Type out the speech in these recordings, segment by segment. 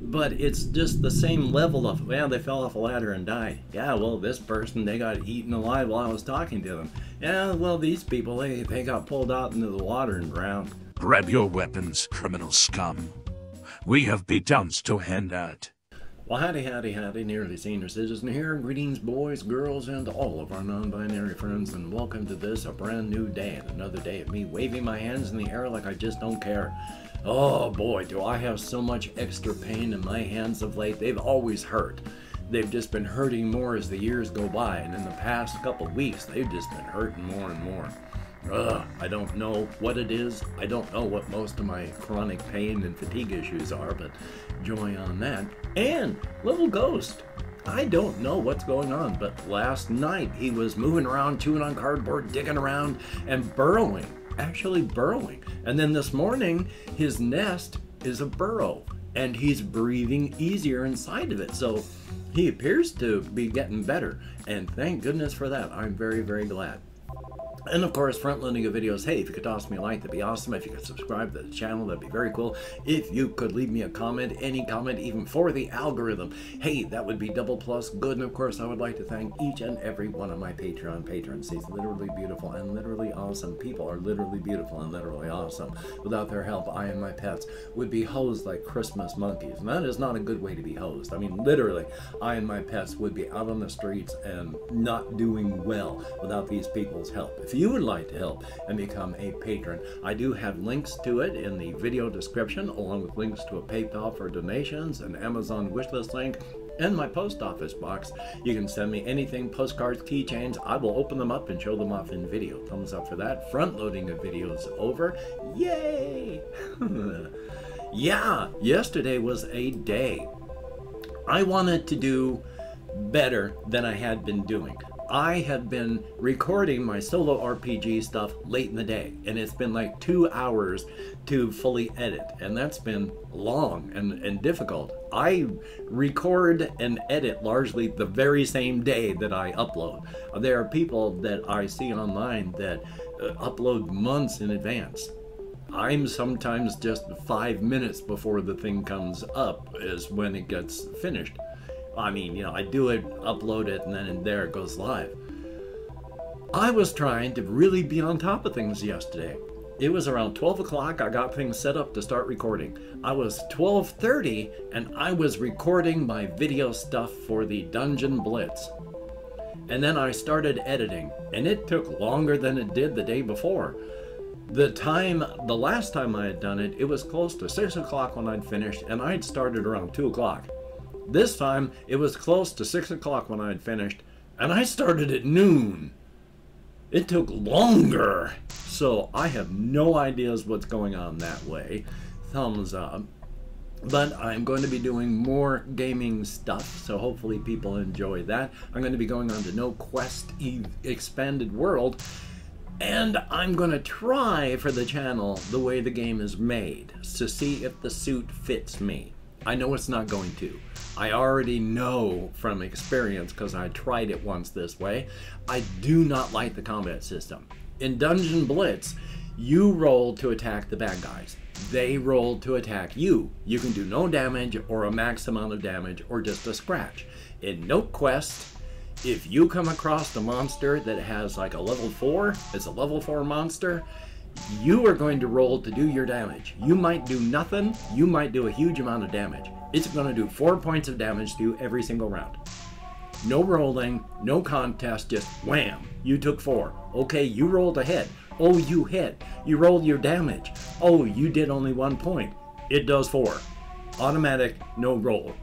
but it's just the same level of, well, they fell off a ladder and died. Yeah, well, this person, they got eaten alive while I was talking to them. Yeah, well, these people, they got pulled out into the water and drowned. Grab your weapons, criminal scum. We have beatdowns to hand out. Well, howdy, nearly senior citizen here. Greetings, boys, girls, and all of our non-binary friends, and welcome to this, a brand new day, and another day of me waving my hands in the air like I just don't care. Oh boy, do I have so much extra pain in my hands of late. They've always hurt. They've just been hurting more as the years go by, and in the past couple weeks, they've just been hurting more and more. I don't know what it is. I don't know what most of my chronic pain and fatigue issues are, but joy on that. And little Ghost, I don't know what's going on, but last night he was moving around, chewing on cardboard, digging around, and burrowing, actually burrowing. And then this morning, his nest is a burrow, and he's breathing easier inside of it. So he appears to be getting better, and thank goodness for that. I'm very, very glad. And of course, front-loading of videos. Hey, if you could toss me a like, that'd be awesome. If you could subscribe to the channel, that'd be very cool. If you could leave me a comment, any comment, even for the algorithm, hey, that would be double plus good. And of course, I would like to thank each and every one of my Patreon patrons. These literally beautiful and literally awesome people are literally beautiful and literally awesome. Without their help, I and my pets would be hosed like Christmas monkeys. And that is not a good way to be hosed. I mean, literally, I and my pets would be out on the streets and not doing well without these people's help. If you would like to help and become a patron, I do have links to it in the video description, along with links to a PayPal for donations, an Amazon wishlist link, and my post office box. You can send me anything, postcards, keychains. I will open them up and show them off in video. Thumbs up for that. Front loading of videos over. Yay! Yeah, yesterday was a day. I wanted to do better than I had been doing. I have been recording my solo RPG stuff late in the day, and it's been like 2 hours to fully edit, and that's been long and difficult. I record and edit largely the very same day that I upload. There are people that I see online that upload months in advance. I'm sometimes just 5 minutes before the thing comes up is when it gets finished. I mean, you know, I do it, upload it, and then there it goes live. I was trying to really be on top of things yesterday. It was around 12 o'clock, I got things set up to start recording. I was 12:30, and I was recording my video stuff for the Dungeon Blitz. And then I started editing, and it took longer than it did the day before. The last time I had done it, it was close to 6 o'clock when I'd finished, and I'd started around 2 o'clock. This time, it was close to 6 o'clock when I had finished, and I started at noon. It took longer, so I have no ideas what's going on that way. Thumbs up. But I'm going to be doing more gaming stuff, so hopefully people enjoy that. I'm going to be going on to No Quest Expanded World, and I'm going to try for the channel the way the game is made, to see if the suit fits me. I know it's not going to. I already know from experience, because I tried it once this way, I do not like the combat system. In Dungeon Blitz, you roll to attack the bad guys. They roll to attack you. You can do no damage, or a max amount of damage, or just a scratch. In No Quest, if you come across a monster that has like a level 4, it's a level 4 monster, you are going to roll to do your damage. You might do nothing, you might do a huge amount of damage. It's going to do 4 points of damage to you every single round. No rolling, no contest, just wham, you took 4. Okay, you rolled a hit. Oh, you hit. You rolled your damage. Oh, you did only 1 point. It does 4. Automatic, no roll.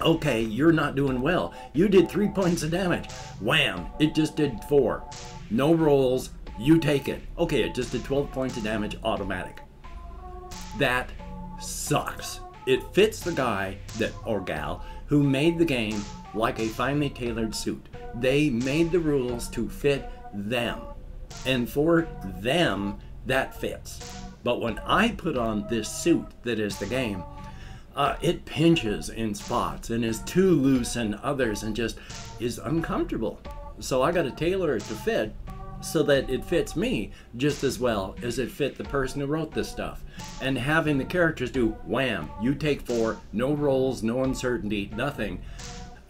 Okay, you're not doing well. You did 3 points of damage. Wham, it just did 4. No rolls. You take it. Okay, it just did 12 points of damage, automatic. That sucks. It fits the guy or gal who made the game like a finely tailored suit. They made the rules to fit them. And for them, that fits. But when I put on this suit that is the game, it pinches in spots and is too loose in others and just is uncomfortable. So I got to tailor it to fit so that it fits me just as well as it fit the person who wrote this stuff. And having the characters do wham, you take 4, no rolls, no uncertainty, nothing.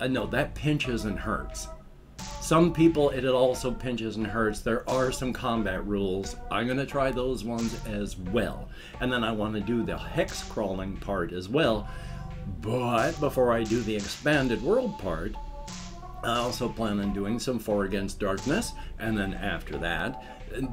No, that pinches and hurts. Some people, it also pinches and hurts. There are some combat rules. I'm going to try those ones as well. And then I want to do the hex crawling part as well. But before I do the expanded world part, I also plan on doing some 4 Against Darkness. And then after that,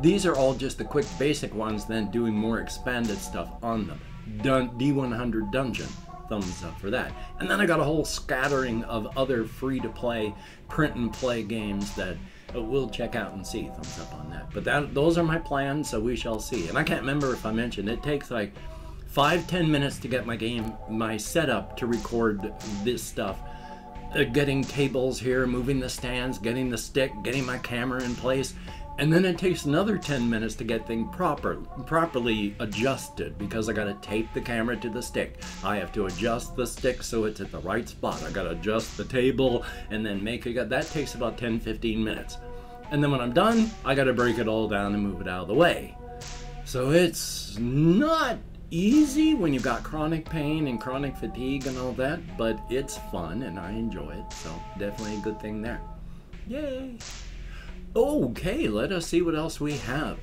these are all just the quick basic ones, then doing more expanded stuff on them. D100 Dungeon. Thumbs up for that. And then I got a whole scattering of other free-to-play, print-and-play games that we'll check out and see. Thumbs up on that. But those are my plans, so we shall see. And I can't remember if I mentioned, it takes like 5-10 minutes to get my setup to record this stuff. Getting tables here, moving the stands, getting the stick, getting my camera in place. And then it takes another 10 minutes to get things properly adjusted, because I gotta tape the camera to the stick. I have to adjust the stick so it's at the right spot. I gotta adjust the table and then make it. That takes about 10-15 minutes. And then when I'm done, I gotta break it all down and move it out of the way. So it's not easy when you've got chronic pain and chronic fatigue and all that, but it's fun and I enjoy it. So definitely a good thing there. Yay! Okay, let us see what else we have.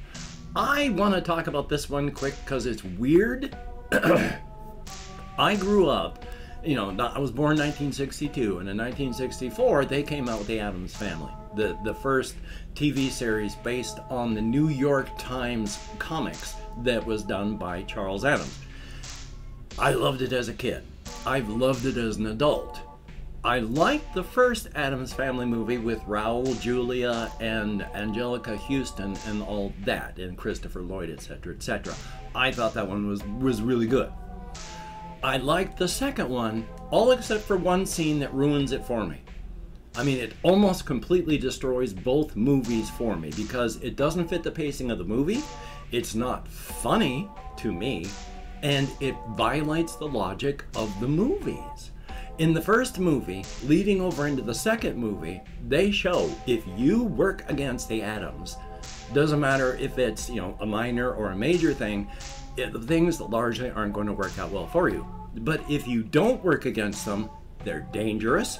I want to talk about this one quick because it's weird. I grew up, I was born in 1962, and in 1964 they came out with the Addams Family, the first TV series based on the New York Times comics that was done by Charles Addams. I loved it as a kid. I've loved it as an adult. I liked the first Addams Family movie with Raul Julia and Angelica Houston and all that, and Christopher Lloyd, etc., etc. I thought that one was really good. I liked the second one, all except for one scene that ruins it for me. I mean, it almost completely destroys both movies for me because it doesn't fit the pacing of the movie, it's not funny to me, and it violates the logic of the movies. In the first movie, leading over into the second movie, they show if you work against the Addams, doesn't matter if it's, a minor or a major thing, the things largely aren't going to work out well for you. But if you don't work against them, they're dangerous,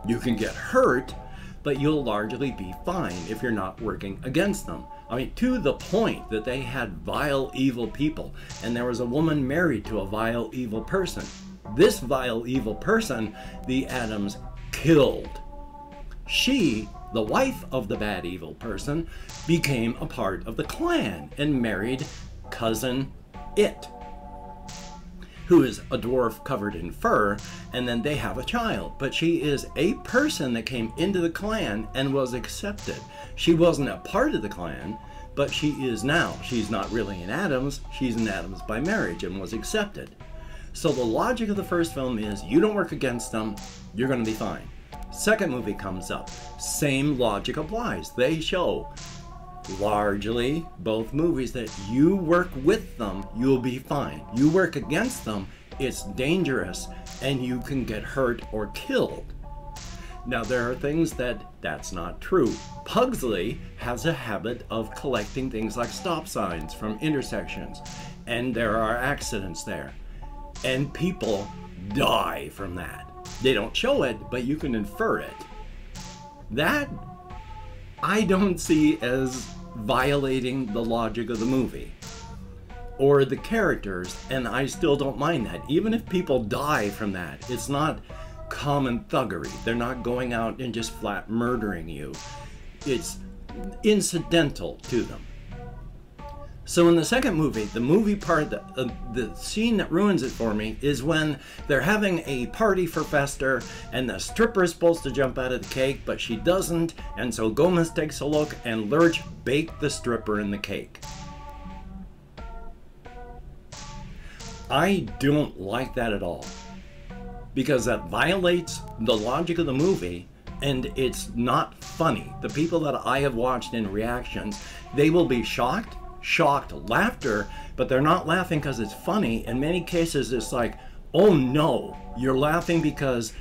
you can get hurt, but you'll largely be fine if you're not working against them. I mean, to the point that they had vile, evil people, and there was a woman married to a vile, evil person. This vile, evil person, the Addams killed. She, the wife of the bad, evil person, became a part of the clan and married Cousin It, who is a dwarf covered in fur, and then they have a child. But she is a person that came into the clan and was accepted. She wasn't a part of the clan, but she is now. She's not really an Addams, she's an Addams by marriage and was accepted. So the logic of the first film is you don't work against them, you're going to be fine. Second movie comes up, same logic applies. They show largely both movies that you work with them, you'll be fine. You work against them, it's dangerous and you can get hurt or killed. Now there are things that's not true. Pugsley has a habit of collecting things like stop signs from intersections, and there are accidents there. And people die from that. They don't show it, but you can infer it. That I don't see as violating the logic of the movie or the characters, and I still don't mind that. Even if people die from that, it's not common thuggery. They're not going out and just flat murdering you. It's incidental to them. So in the second movie, the movie part, the scene that ruins it for me is when they're having a party for Fester and the stripper is supposed to jump out of the cake, but she doesn't, and so Gomez takes a look and Lurch baked the stripper in the cake. I don't like that at all, because that violates the logic of the movie and it's not funny. The people that I have watched in reactions, they will be shocked laughter, but they're not laughing because it's funny. In many cases it's like, oh no, you're laughing because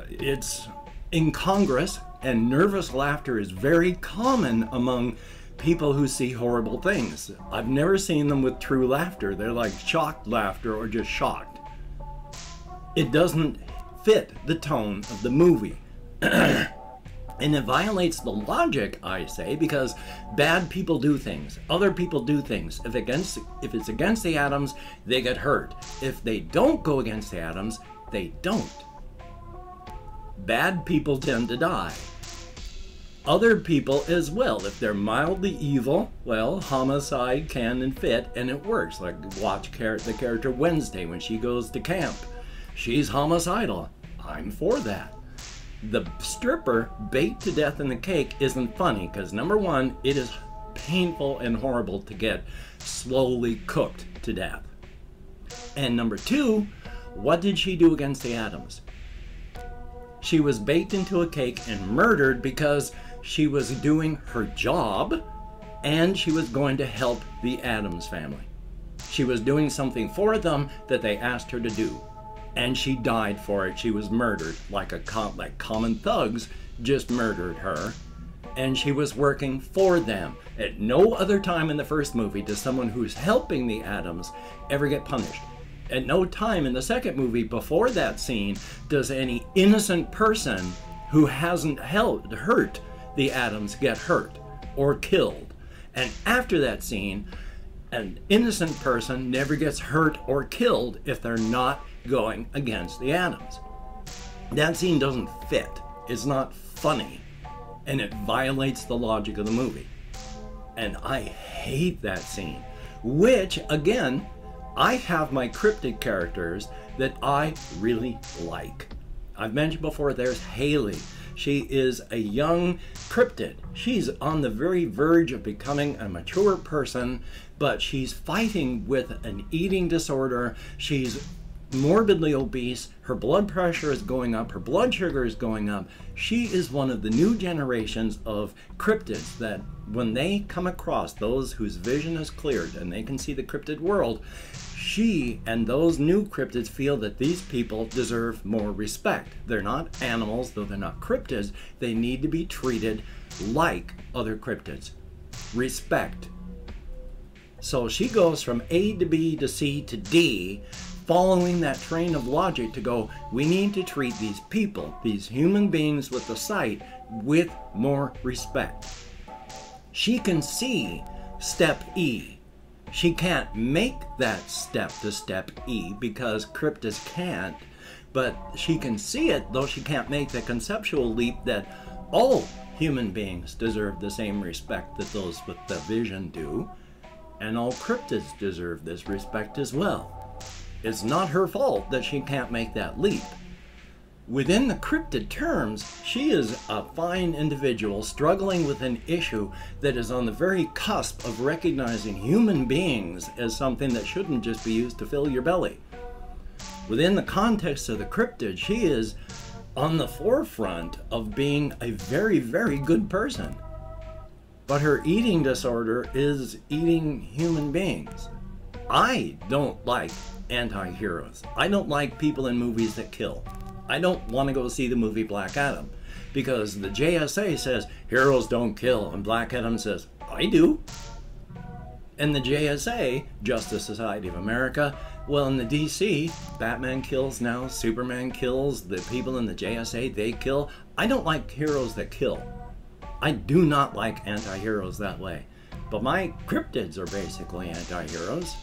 it's incongruous, and nervous laughter is very common among people who see horrible things. I've never seen them with true laughter. They're like shocked laughter or just shocked. It doesn't fit the tone of the movie. And it violates the logic, I say, because bad people do things. Other people do things. If it's against the Addams, they get hurt. If they don't go against the Addams, they don't. Bad people tend to die. Other people as well. If they're mildly evil, well, homicide can and fit, and it works. Like watch the character Wednesday when she goes to camp. She's homicidal. I'm for that. The stripper baked to death in the cake isn't funny because, number one, it is painful and horrible to get slowly cooked to death. And number two, what did she do against the Addams? She was baked into a cake and murdered because she was doing her job and she was going to help the Addams family. She was doing something for them that they asked her to do. And she died for it. She was murdered like common thugs just murdered her, and she was working for them. At no other time in the first movie does someone who's helping the Addams ever get punished. At no time in the second movie before that scene does any innocent person who hasn't hurt the Addams get hurt or killed. And after that scene, an innocent person never gets hurt or killed if they're not going against the Addams. That scene doesn't fit. It's not funny. And it violates the logic of the movie. And I hate that scene. Which, again, I have my cryptid characters that I really like. I've mentioned before, there's Haley. She is a young cryptid. She's on the very verge of becoming a mature person, but she's fighting with an eating disorder. She's morbidly obese, her blood pressure is going up, her blood sugar is going up. She is one of the new generations of cryptids that when they come across those whose vision is cleared and they can see the cryptid world, she and those new cryptids feel that these people deserve more respect. They're not animals, though they're not cryptids. They need to be treated like other cryptids. Respect. So she goes from A to B to C to D, following that train of logic to go, we need to treat these people, these human beings with the sight, with more respect. She can see step E. She can't make that step to step E because cryptids can't, but she can see it, though she can't make the conceptual leap that all human beings deserve the same respect that those with the vision do, and all cryptids deserve this respect as well. It's not her fault that she can't make that leap. Within the cryptid terms, she is a fine individual struggling with an issue that is on the very cusp of recognizing human beings as something that shouldn't just be used to fill your belly. Within the context of the cryptid, she is on the forefront of being a very, very good person. But her eating disorder is eating human beings. I don't like anti-heroes. I don't like people in movies that kill. I don't want to go see the movie Black Adam because the JSA says heroes don't kill and Black Adam says, I do. And the JSA, Justice Society of America, well, in the DC, Batman kills now, Superman kills, the people in the JSA, they kill. I don't like heroes that kill. I do not like anti-heroes that way. But my cryptids are basically anti-heroes,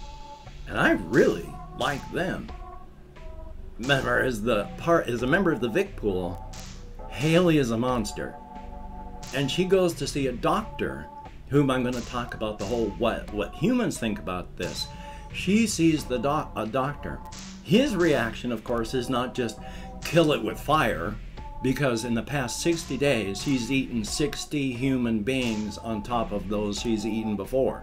and I really like them. Remember, as a member of the Vic pool, Haley is a monster. And she goes to see a doctor, whom I'm going to talk about the whole what humans think about this. She sees a doctor. His reaction, of course, is not just kill it with fire, because in the past 60 days, he's eaten 60 human beings on top of those she's eaten before.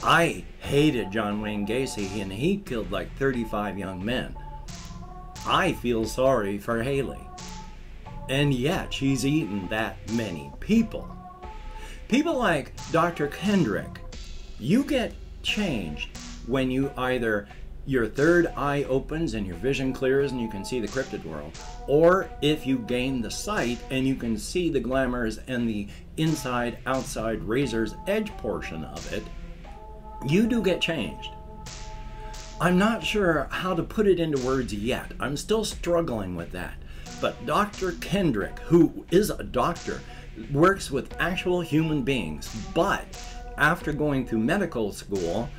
I hated John Wayne Gacy, and he killed like 35 young men. I feel sorry for Haley. And yet, she's eaten that many people. People like Dr. Kendrick, you get changed when you either your third eye opens and your vision clears and you can see the cryptid world. Or if you gain the sight and you can see the glamours and the inside, outside, razor's edge portion of it, you do get changed. I'm not sure how to put it into words yet. I'm still struggling with that. But Dr. Kendrick, who is a doctor, works with actual human beings, but after going through medical school,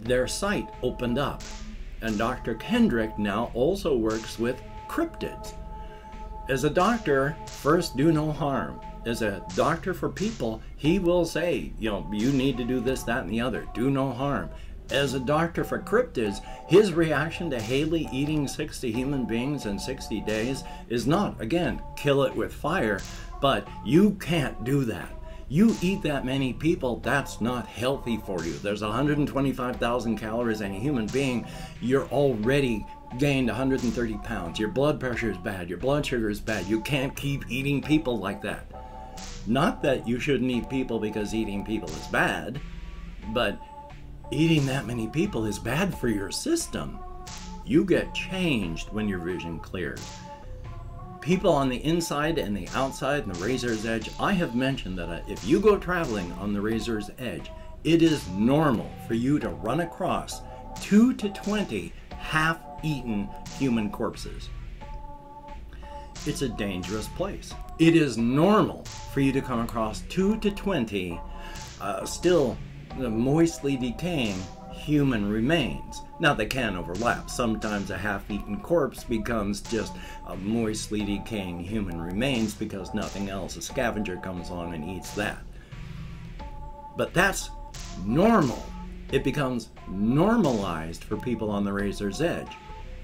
their sight opened up. And Dr. Kendrick now also works with cryptids. As a doctor, first do no harm. As a doctor for people, he will say, you know, you need to do this, that, and the other. Do no harm. As a doctor for cryptids, his reaction to Haley eating 60 human beings in 60 days is not, again, kill it with fire, but you can't do that. You eat that many people, that's not healthy for you. There's 125,000 calories in a human being. You're already gained 130 pounds. Your blood pressure is bad. Your blood sugar is bad. You can't keep eating people like that. Not that you shouldn't eat people because eating people is bad, but eating that many people is bad for your system. You get changed when your vision clears. People on the inside and the outside and the razor's edge, I have mentioned that if you go traveling on the razor's edge, it is normal for you to run across 2 to 20 half-eaten human corpses. It's a dangerous place. It is normal for you to come across 2 to 20 still moistly decaying human remains. Now they can overlap. Sometimes a half-eaten corpse becomes just a moistly decaying human remains because nothing else, a scavenger comes along and eats that. But that's normal. It becomes normalized for people on the razor's edge.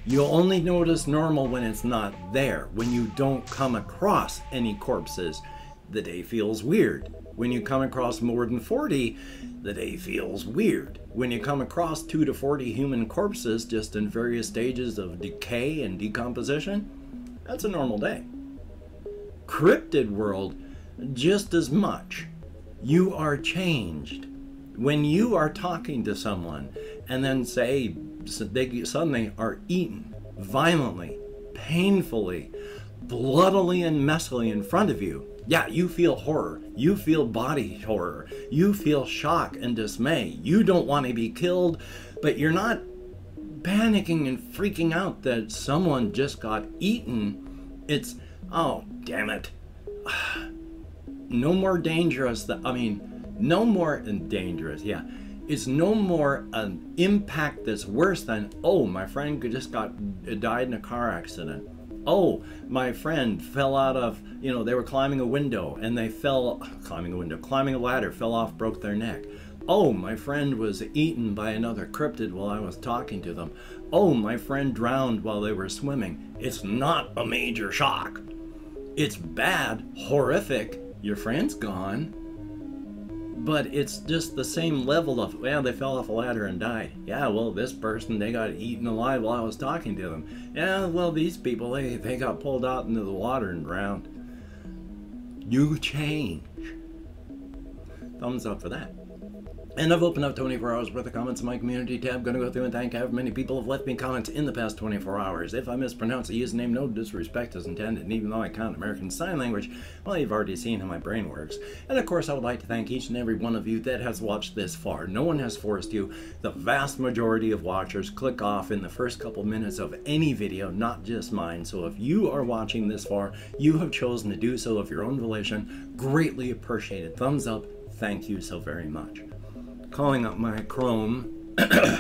You'll only notice normal when it's not there, when you don't come across any corpses. The day feels weird. When you come across more than 40, the day feels weird. When you come across 2 to 40 human corpses just in various stages of decay and decomposition, that's a normal day. Cryptid world, just as much. You are changed. When you are talking to someone and then say they suddenly are eaten violently, painfully, bloodily and messily in front of you, yeah, you feel horror. You feel body horror. You feel shock and dismay. You don't want to be killed, but you're not panicking and freaking out that someone just got eaten. It's, oh, damn it. No more dangerous, no more dangerous, yeah. It's no more an impact that's worse than, oh, my friend just died in a car accident. Oh, my friend fell out of, they were climbing a window and they climbing a ladder, fell off, broke their neck. Oh, my friend was eaten by another cryptid while I was talking to them. Oh, my friend drowned while they were swimming. It's not a major shock. It's bad, horrific, your friend's gone. But it's just the same level of, well, they fell off a ladder and died. Yeah, well, this person, they got eaten alive while I was talking to them. Yeah, well, these people, they got pulled out into the water and drowned. You change. Thumbs up for that. And I've opened up 24 hours worth of comments in my community tab. Gonna go through and thank however many people have left me comments in the past 24 hours. If I mispronounce a username, no disrespect is intended. And even though I count American Sign Language, well, you've already seen how my brain works. And of course, I would like to thank each and every one of you that has watched this far. No one has forced you. The vast majority of watchers click off in the first couple minutes of any video, not just mine. So if you are watching this far, you have chosen to do so of your own volition. Greatly appreciated. Thumbs up. Thank you so very much. Calling up my Chrome,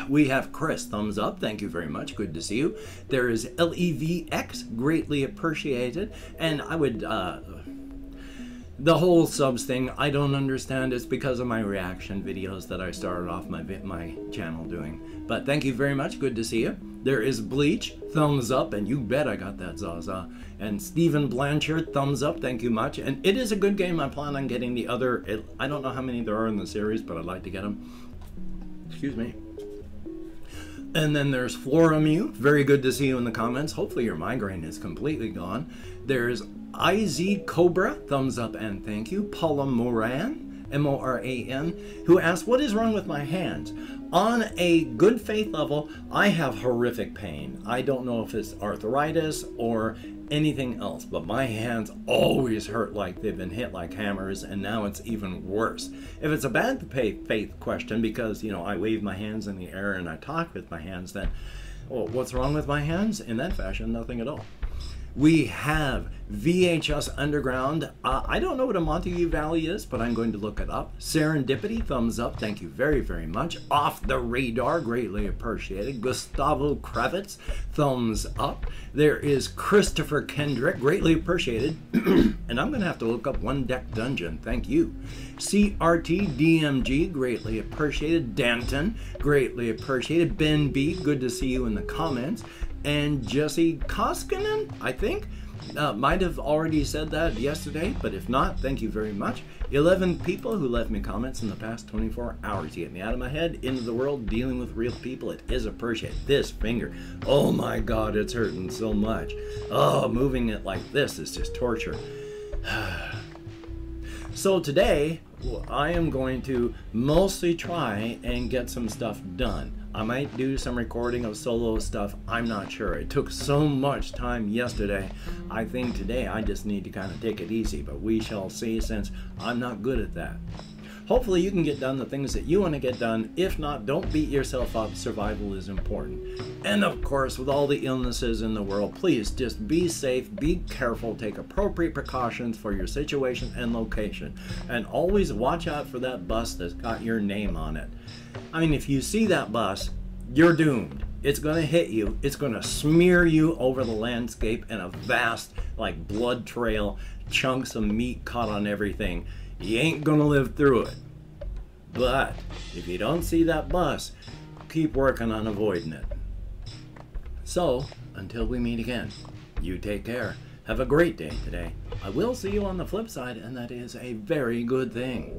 we have Chris, thumbs up, thank you very much, good to see you. There is LEVX, greatly appreciated, and I would, the whole subs thing, I don't understand. It's because of my reaction videos that I started off my channel doing. But thank you very much, good to see you. There is Bleach, thumbs up, and you bet I got that Zaza. And Stephen Blanchard, thumbs up, thank you much. And it is a good game. I plan on getting the other, I don't know how many there are in the series, but I'd like to get them. Excuse me. And then there's Floramu, very good to see you in the comments. Hopefully your migraine is completely gone. There's IZ Cobra, thumbs up and thank you. Paula Moran, Moran, who asked, what is wrong with my hands? On a good faith level, I have horrific pain. I don't know if it's arthritis or anything else, but my hands always hurt like they've been hit like hammers, and now it's even worse. If it's a bad faith question, because, you know, I wave my hands in the air and I talk with my hands, then, well, what's wrong with my hands? In that fashion, nothing at all. We have VHS Underground. I don't know what a Montague Valley is, but I'm going to look it up. Serendipity, thumbs up. Thank you very, very much. Off the Radar, greatly appreciated. Gustavo Kravitz, thumbs up. There is Christopher Kendrick, greatly appreciated. And I'm going to have to look up One Deck Dungeon. Thank you. CRT DMG, greatly appreciated. Danton, greatly appreciated. Ben B, good to see you in the comments. And Jesse Koskinen, I think, might have already said that yesterday, but if not, thank you very much. 11 people who left me comments in the past 24 hours to get me out of my head, into the world, dealing with real people. It is appreciated. This finger, oh my God, it's hurting so much. Oh, moving it like this is just torture. So today, I am going to mostly try and get some stuff done. I might do some recording of solo stuff, I'm not sure. It took so much time yesterday. I think today I just need to kind of take it easy, but we shall see, since I'm not good at that. Hopefully you can get done the things that you want to get done. If not, don't beat yourself up. Survival is important. And of course, with all the illnesses in the world, please just be safe, be careful, take appropriate precautions for your situation and location. And always watch out for that bus that's got your name on it. I mean, if you see that bus, you're doomed. It's going to hit you. It's going to smear you over the landscape in a vast, like, blood trail, chunks of meat caught on everything. You ain't going to live through it. But if you don't see that bus, keep working on avoiding it. So, until we meet again, you take care. Have a great day today. I will see you on the flip side, and that is a very good thing.